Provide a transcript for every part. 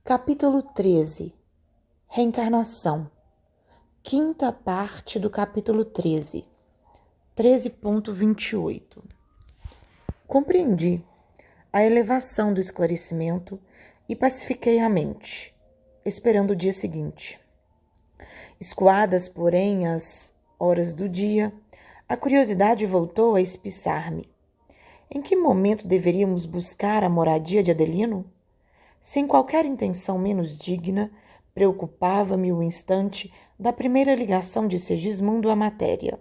Capítulo 13. Reencarnação. Quinta parte do capítulo 13. 13.28. Compreendi a elevação do esclarecimento e pacifiquei a mente, esperando o dia seguinte. Escoadas, porém, as horas do dia, a curiosidade voltou a espiçar-me. Em que momento deveríamos buscar a moradia de Adelino? Sem qualquer intenção menos digna, preocupava-me o instante da primeira ligação de Segismundo à matéria.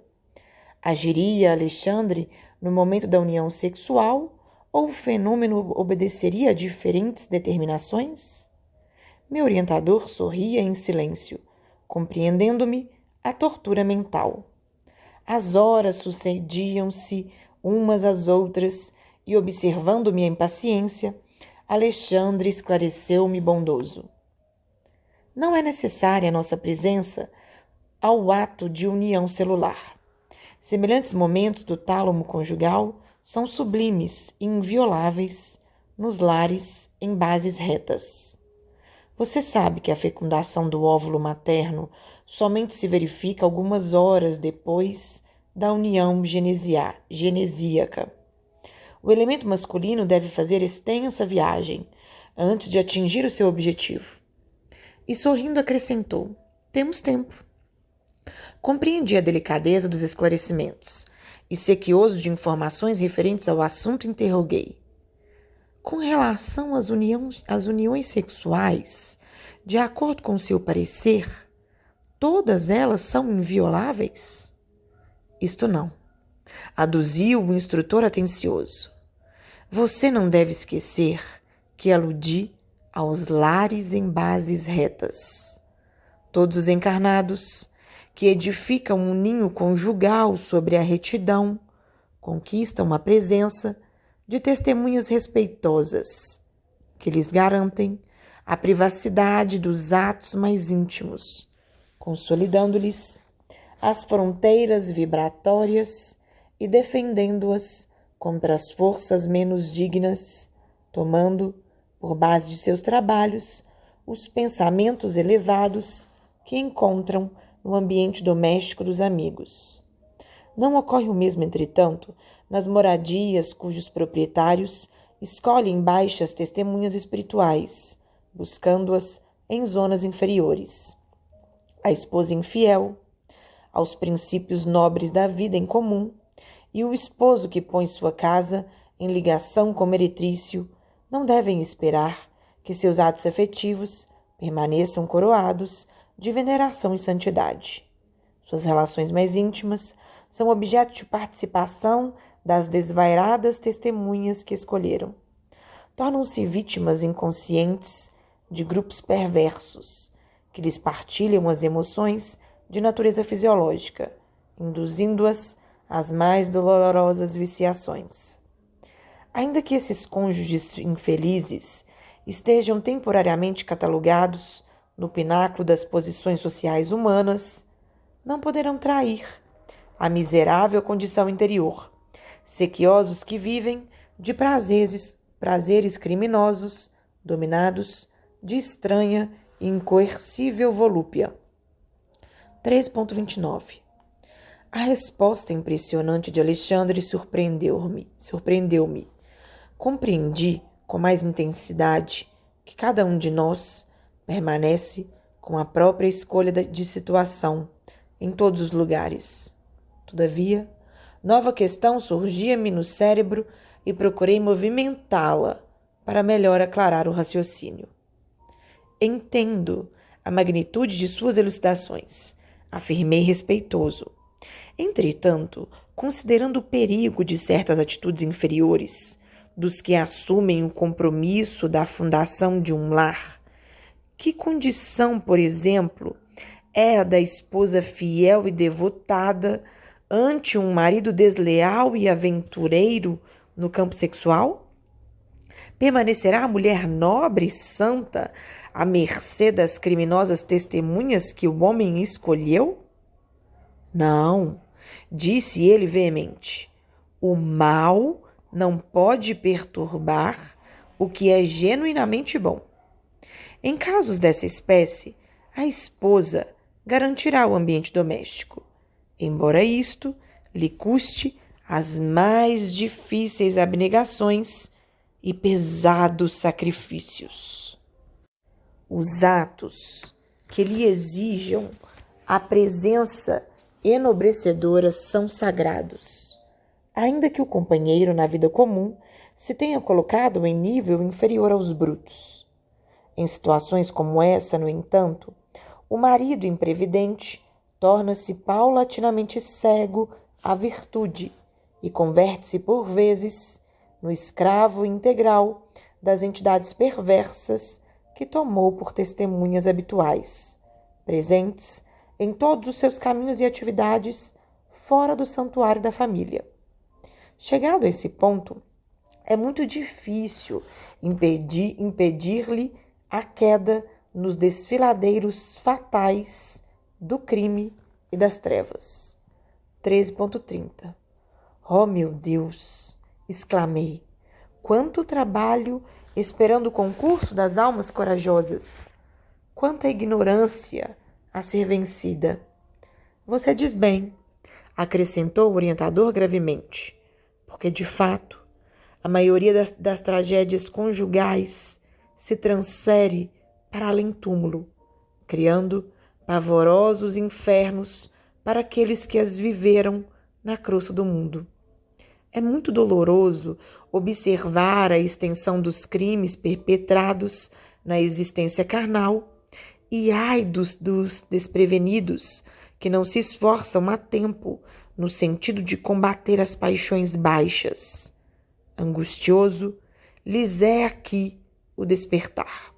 Agiria Alexandre no momento da união sexual ou o fenômeno obedeceria a diferentes determinações? Meu orientador sorria em silêncio, compreendendo-me a tortura mental. As horas sucediam-se umas às outras e, observando minha impaciência, Alexandre esclareceu-me bondoso. Não é necessária a nossa presença ao ato de união celular. Semelhantes momentos do tálamo conjugal são sublimes e invioláveis nos lares em bases retas. Você sabe que a fecundação do óvulo materno somente se verifica algumas horas depois da união genesíaca. O elemento masculino deve fazer extensa viagem antes de atingir o seu objetivo. E sorrindo acrescentou: temos tempo. Compreendi a delicadeza dos esclarecimentos e, sequioso de informações referentes ao assunto, interroguei. Com relação às uniões sexuais, de acordo com seu parecer, todas elas são invioláveis? Isto não, aduziu o instrutor atencioso. Você não deve esquecer que aludi aos lares em bases retas. Todos os encarnados que edificam um ninho conjugal sobre a retidão conquistam a presença de testemunhas respeitosas que lhes garantem a privacidade dos atos mais íntimos, consolidando-lhes as fronteiras vibratórias e defendendo-as contra as forças menos dignas, tomando, por base de seus trabalhos, os pensamentos elevados que encontram no ambiente doméstico dos amigos. Não ocorre o mesmo, entretanto, nas moradias cujos proprietários escolhem baixas testemunhas espirituais, buscando-as em zonas inferiores. A esposa infiel, aos princípios nobres da vida em comum, e o esposo que põe sua casa em ligação com meretrício não devem esperar que seus atos afetivos permaneçam coroados de veneração e santidade. Suas relações mais íntimas são objeto de participação das desvairadas testemunhas que escolheram. Tornam-se vítimas inconscientes de grupos perversos, que lhes partilham as emoções de natureza fisiológica, induzindo-as às mais dolorosas viciações. Ainda que esses cônjuges infelizes estejam temporariamente catalogados no pináculo das posições sociais humanas, não poderão trair a miserável condição interior, sequiosos que vivem de prazeres criminosos, dominados de estranha e incoercível volúpia. 3.29. A resposta impressionante de Alexandre surpreendeu-me. Compreendi com mais intensidade que cada um de nós permanece com a própria escolha de situação em todos os lugares. Todavia, nova questão surgia-me no cérebro e procurei movimentá-la para melhor aclarar o raciocínio. Entendo a magnitude de suas elucidações, afirmei respeitoso. Entretanto, considerando o perigo de certas atitudes inferiores, dos que assumem o compromisso da fundação de um lar, que condição, por exemplo, é a da esposa fiel e devotada ante um marido desleal e aventureiro no campo sexual? Permanecerá a mulher nobre e santa à mercê das criminosas testemunhas que o homem escolheu? Não, disse ele veemente. O mal não pode perturbar o que é genuinamente bom. Em casos dessa espécie, a esposa garantirá o ambiente doméstico, embora isto lhe custe as mais difíceis abnegações e pesados sacrifícios. Os atos que lhe exijam a presença enobrecedora são sagrados, ainda que o companheiro na vida comum se tenha colocado em nível inferior aos brutos. Em situações como essa, no entanto, o marido imprevidente torna-se paulatinamente cego à virtude e converte-se, por vezes, no escravo integral das entidades perversas que tomou por testemunhas habituais, presentes em todos os seus caminhos e atividades fora do santuário da família. Chegado a esse ponto, é muito difícil impedir-lhe a queda nos desfiladeiros fatais do crime e das trevas. 13.30. Oh, meu Deus! Exclamei. Quanto trabalho esperando o concurso das almas corajosas! Quanta ignorância a ser vencida! Você diz bem, acrescentou o orientador gravemente, porque, de fato, a maioria das tragédias conjugais se transfere para além-túmulo, criando pavorosos infernos para aqueles que as viveram na crosta do mundo. É muito doloroso observar a extensão dos crimes perpetrados na existência carnal e ai dos desprevenidos que não se esforçam a tempo no sentido de combater as paixões baixas. Angustioso lhes é aqui o despertar.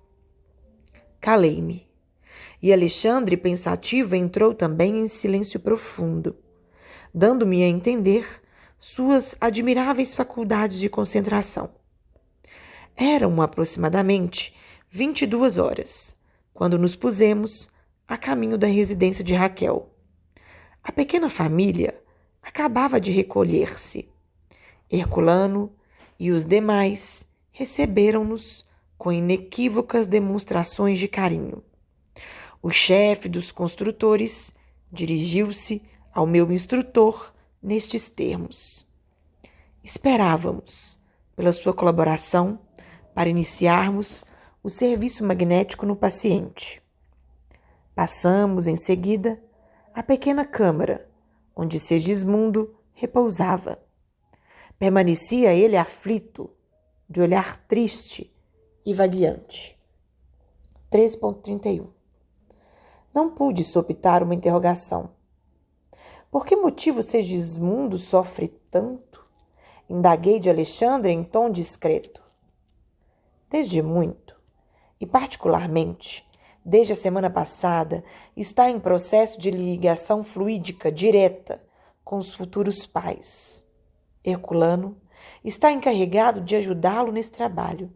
Calei-me, e Alexandre, pensativo, entrou também em silêncio profundo, dando-me a entender suas admiráveis faculdades de concentração. Eram aproximadamente 22 horas, quando nos pusemos a caminho da residência de Raquel. A pequena família acabava de recolher-se. Herculano e os demais receberam-nos com inequívocas demonstrações de carinho. O chefe dos construtores dirigiu-se ao meu instrutor nestes termos: esperávamos pela sua colaboração para iniciarmos o serviço magnético no paciente. Passamos, em seguida, a pequena câmara onde Segismundo repousava. Permanecia ele aflito, de olhar triste e vagueante. 3.31. Não pude soptar uma interrogação. Por que motivo Segismundo sofre tanto? Indaguei de Alexandre em tom discreto. Desde muito, e particularmente desde a semana passada, está em processo de ligação fluídica direta com os futuros pais. Herculano está encarregado de ajudá-lo nesse trabalho.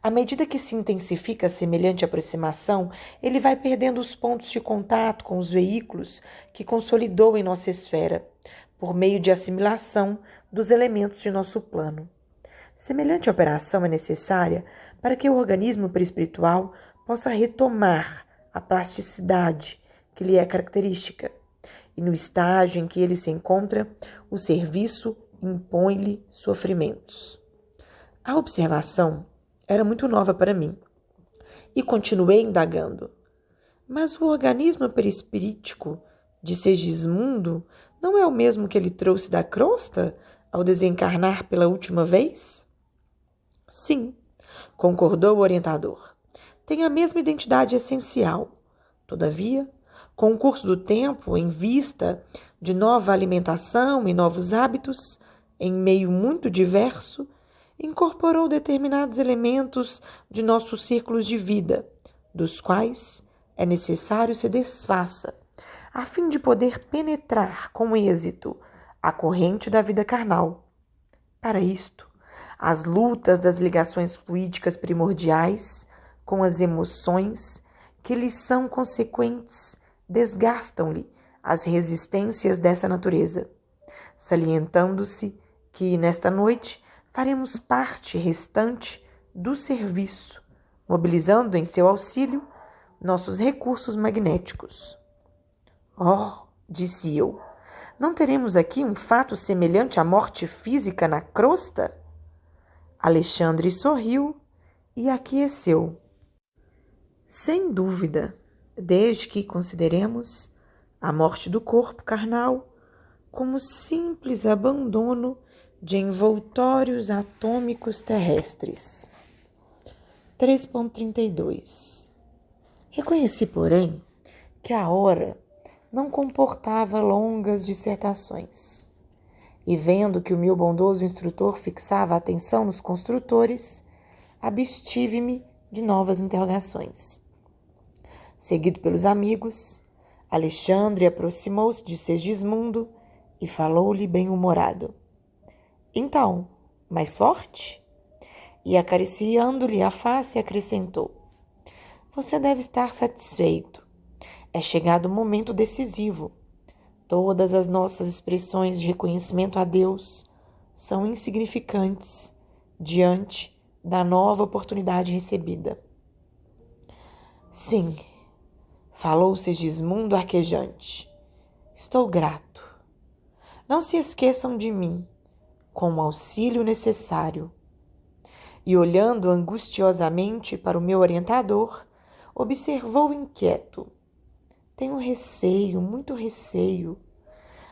À medida que se intensifica semelhante aproximação, ele vai perdendo os pontos de contato com os veículos que consolidou em nossa esfera, por meio de assimilação dos elementos de nosso plano. Semelhante operação é necessária para que o organismo perispiritual possa retomar a plasticidade que lhe é característica, e no estágio em que ele se encontra, o serviço impõe-lhe sofrimentos. A observação era muito nova para mim, e continuei indagando. Mas o organismo perispirítico de Segismundo não é o mesmo que ele trouxe da crosta ao desencarnar pela última vez? Sim, concordou o orientador. Tem a mesma identidade essencial. Todavia, com o curso do tempo, em vista de nova alimentação e novos hábitos, em meio muito diverso, incorporou determinados elementos de nossos círculos de vida, dos quais é necessário se desfaça, a fim de poder penetrar com êxito a corrente da vida carnal. Para isto, as lutas das ligações fluídicas primordiais com as emoções que lhes são consequentes desgastam-lhe as resistências dessa natureza, salientando-se que, nesta noite, faremos parte restante do serviço, mobilizando em seu auxílio nossos recursos magnéticos. Oh, disse eu, não teremos aqui um fato semelhante à morte física na crosta? Alexandre sorriu e aqueceu. Sem dúvida, desde que consideremos a morte do corpo carnal como simples abandono de envoltórios atômicos terrestres. 3.32. Reconheci, porém, que a hora não comportava longas dissertações. E vendo que o meu bondoso instrutor fixava a atenção nos construtores, abstive-me de novas interrogações. Seguido pelos amigos, Alexandre aproximou-se de Segismundo e falou-lhe bem-humorado. Então, mais forte? E acariciando-lhe a face, acrescentou. Você deve estar satisfeito. É chegado o momento decisivo. Todas as nossas expressões de reconhecimento a Deus são insignificantes diante da nova oportunidade recebida. Sim, falou Segismundo arquejante. Estou grato. Não se esqueçam de mim, com o auxílio necessário. E olhando angustiosamente para o meu orientador, observou inquieto. Tenho receio, muito receio.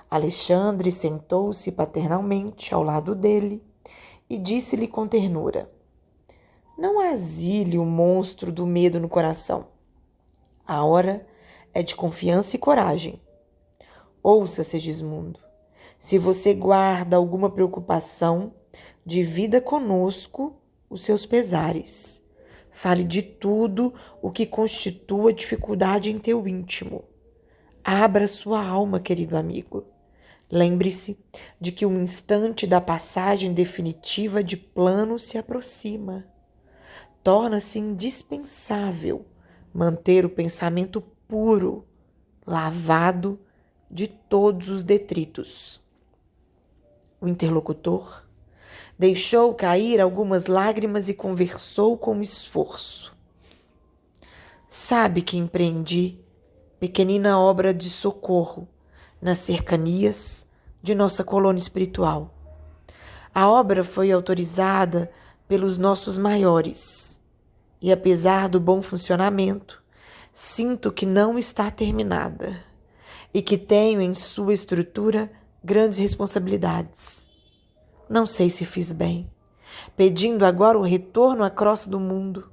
Alexandre sentou-se paternalmente ao lado dele e disse-lhe com ternura. Não asile o monstro do medo no coração. A hora é de confiança e coragem. Ouça, Segismundo, se você guarda alguma preocupação, divida conosco os seus pesares. Fale de tudo o que constitua dificuldade em teu íntimo. Abra sua alma, querido amigo. Lembre-se de que o instante da passagem definitiva de plano se aproxima. Torna-se indispensável manter o pensamento puro, lavado de todos os detritos. O interlocutor deixou cair algumas lágrimas e conversou com esforço. Sabe que empreendi pequenina obra de socorro nas cercanias de nossa colônia espiritual. A obra foi autorizada pelos nossos maiores e, apesar do bom funcionamento, sinto que não está terminada e que tenho em sua estrutura grandes responsabilidades. Não sei se fiz bem, pedindo agora o retorno à crosta do mundo,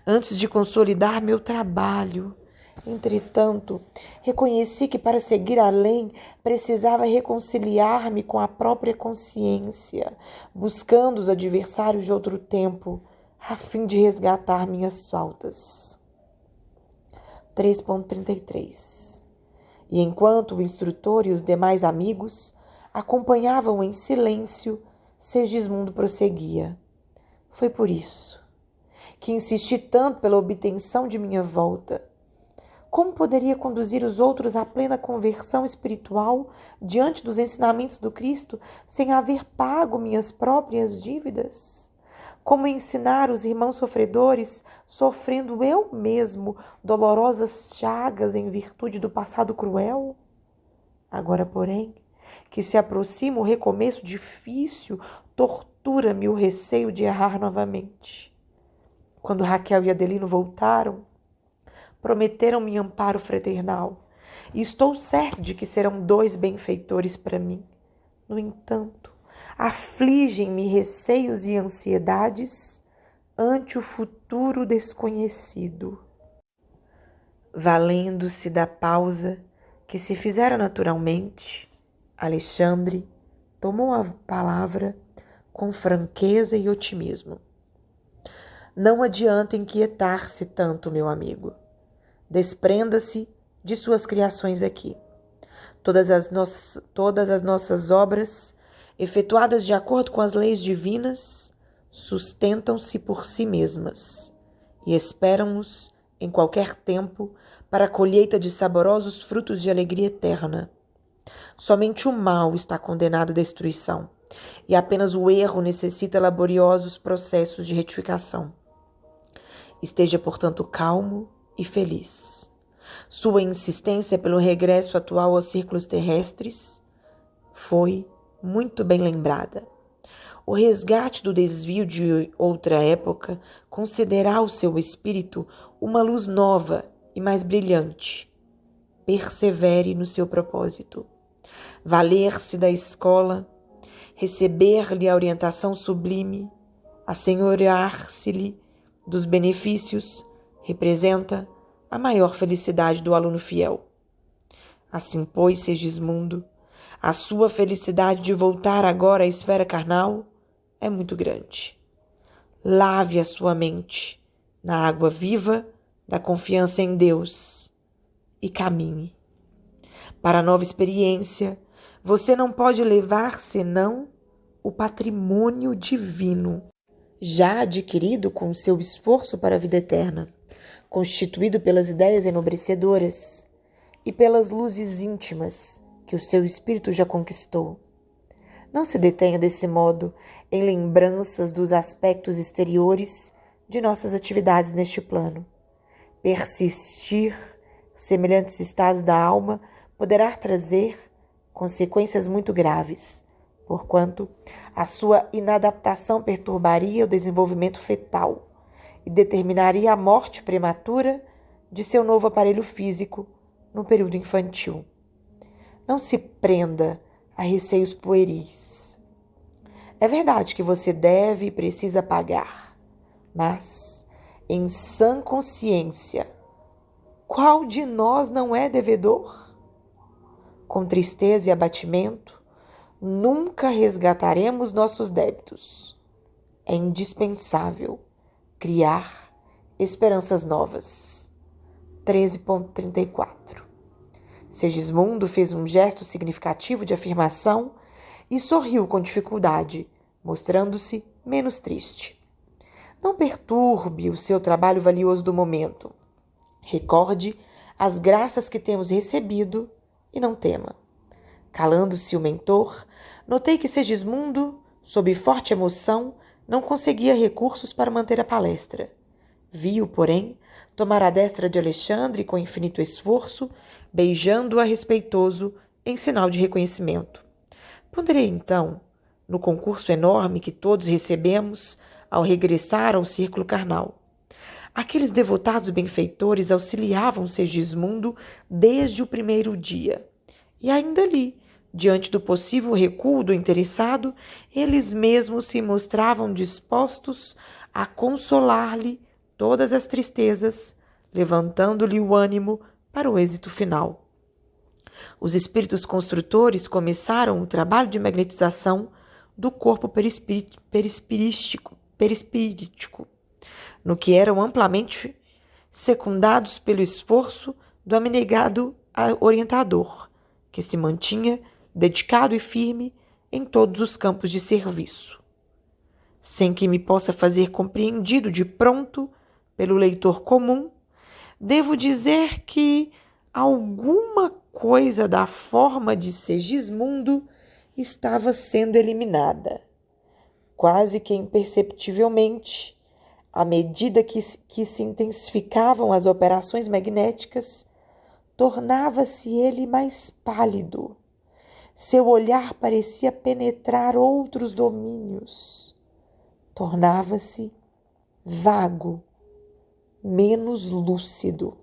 antes de consolidar meu trabalho. Entretanto, reconheci que para seguir além precisava reconciliar-me com a própria consciência, buscando os adversários de outro tempo, a fim de resgatar minhas faltas. 3.33. E enquanto o instrutor e os demais amigos acompanhavam em silêncio, Segismundo prosseguia. Foi por isso que insisti tanto pela obtenção de minha volta. Como poderia conduzir os outros à plena conversão espiritual diante dos ensinamentos do Cristo sem haver pago minhas próprias dívidas? Como ensinar os irmãos sofredores, sofrendo eu mesmo dolorosas chagas em virtude do passado cruel? Agora, porém, que se aproxima o recomeço difícil, tortura-me o receio de errar novamente. Quando Raquel e Adelino voltaram, prometeram-me amparo fraternal, e estou certo de que serão dois benfeitores para mim. No entanto, afligem-me receios e ansiedades ante o futuro desconhecido. Valendo-se da pausa que se fizera naturalmente, Alexandre tomou a palavra com franqueza e otimismo. Não adianta inquietar-se tanto, meu amigo. Desprenda-se de suas criações aqui. Todas as nossas obras, efetuadas de acordo com as leis divinas, sustentam-se por si mesmas e esperam-nos em qualquer tempo para a colheita de saborosos frutos de alegria eterna. Somente o mal está condenado à destruição e apenas o erro necessita laboriosos processos de retificação. Esteja, portanto, calmo e feliz. Sua insistência pelo regresso atual aos círculos terrestres foi muito bem lembrada. O resgate do desvio de outra época concederá ao seu espírito uma luz nova e mais brilhante. Persevere no seu propósito. Valer-se da escola, receber-lhe a orientação sublime, assenhorear-se-lhe dos benefícios, representa a maior felicidade do aluno fiel. Assim, pois, Segismundo, a sua felicidade de voltar agora à esfera carnal é muito grande. Lave a sua mente na água viva da confiança em Deus e caminhe. Para a nova experiência, você não pode levar senão o patrimônio divino, já adquirido com o seu esforço para a vida eterna, constituído pelas ideias enobrecedoras e pelas luzes íntimas que o seu espírito já conquistou. Não se detenha desse modo em lembranças dos aspectos exteriores de nossas atividades neste plano. Persistir semelhantes estados da alma poderá trazer consequências muito graves, porquanto a sua inadaptação perturbaria o desenvolvimento fetal e determinaria a morte prematura de seu novo aparelho físico no período infantil. Não se prenda a receios pueris. É verdade que você deve e precisa pagar, mas, em sã consciência, qual de nós não é devedor? Com tristeza e abatimento, nunca resgataremos nossos débitos. É indispensável criar esperanças novas. 13.34. Segismundo fez um gesto significativo de afirmação e sorriu com dificuldade, mostrando-se menos triste. Não perturbe o seu trabalho valioso do momento. Recorde as graças que temos recebido e não tema. Calando-se o mentor, notei que Segismundo, sob forte emoção, não conseguia recursos para manter a palestra. Vi-o, porém, tomar a destra de Alexandre com infinito esforço, beijando-a respeitoso em sinal de reconhecimento. Ponderei então no concurso enorme que todos recebemos ao regressar ao círculo carnal. Aqueles devotados benfeitores auxiliavam Segismundo desde o primeiro dia. E ainda ali, diante do possível recuo do interessado, eles mesmos se mostravam dispostos a consolar-lhe todas as tristezas, levantando-lhe o ânimo para o êxito final. Os espíritos construtores começaram o trabalho de magnetização do corpo perispirítico, no que eram amplamente secundados pelo esforço do abnegado orientador, que se mantinha dedicado e firme em todos os campos de serviço. Sem que me possa fazer compreendido de pronto pelo leitor comum, devo dizer que alguma coisa da forma de Segismundo estava sendo eliminada, quase que imperceptivelmente, à medida que se intensificavam as operações magnéticas. Tornava-se ele mais pálido. Seu olhar parecia penetrar outros domínios. Tornava-se vago, menos lúcido.